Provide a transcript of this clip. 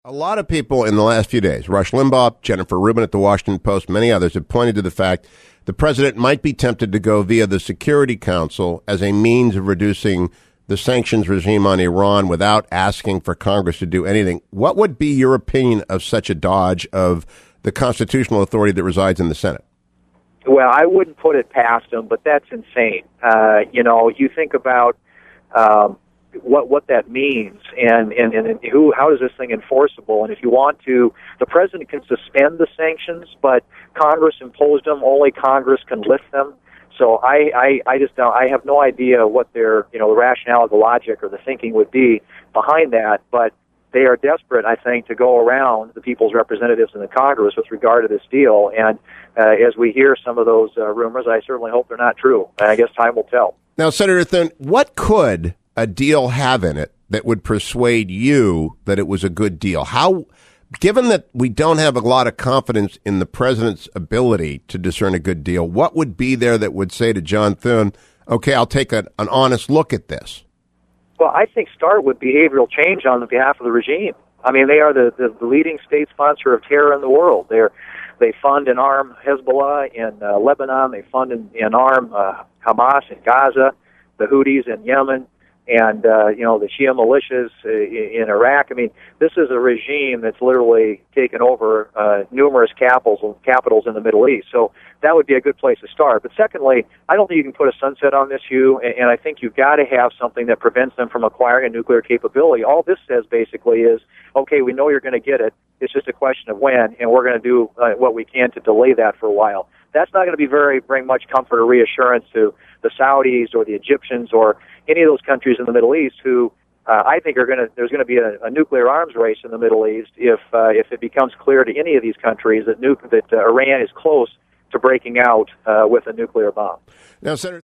A lot of people in the last few days, Rush Limbaugh, Jennifer Rubin at the Washington Post, many others have pointed to the fact the president might be tempted to go via the Security Council as a means of reducing the sanctions regime on Iran without asking for Congress to do anything. What would be your opinion of such a dodge of the constitutional authority that resides in the Senate? Well, I wouldn't put it past them, but that's insane. You think about what that means and how is this thing enforceable? And if you want to, the president can suspend the sanctions, but Congress imposed them. Only Congress can lift them. So I just don't. I have no idea what their the rationale, the logic, or the thinking would be behind that. But they are desperate, I think, to go around the people's representatives in the Congress with regard to this deal. And as we hear some of those rumors, I certainly hope they're not true. I guess time will tell. Now, Senator Thune, what could a deal have in it that would persuade you that it was a good deal? How, given that we don't have a lot of confidence in the president's ability to discern a good deal, what would be there that would say to John Thune, okay, I'll take an honest look at this? Well, I think start with behavioral change on the behalf of the regime. I mean, they are the leading state sponsor of terror in the world. They fund and arm Hezbollah in Lebanon. They fund and arm Hamas in Gaza, the Houthis in Yemen, and the Shia militias in Iraq. I mean, this is a regime that's literally taken over numerous capitals in the Middle East. So that would be a good place to start. But secondly, I don't think you can put a sunset on this, Hugh, and I think you've got to have something that prevents them from acquiring a nuclear capability. All this says basically is, okay, we know you're going to get it. It's just a question of when, and we're going to do what we can to delay that for a while. That's not going to bring much comfort or reassurance to the Saudis or the Egyptians or any of those countries in the Middle East who I think there's going to be a nuclear arms race in the Middle East if it becomes clear to any of these countries that Iran is close to breaking out with a nuclear bomb. Now, Senator.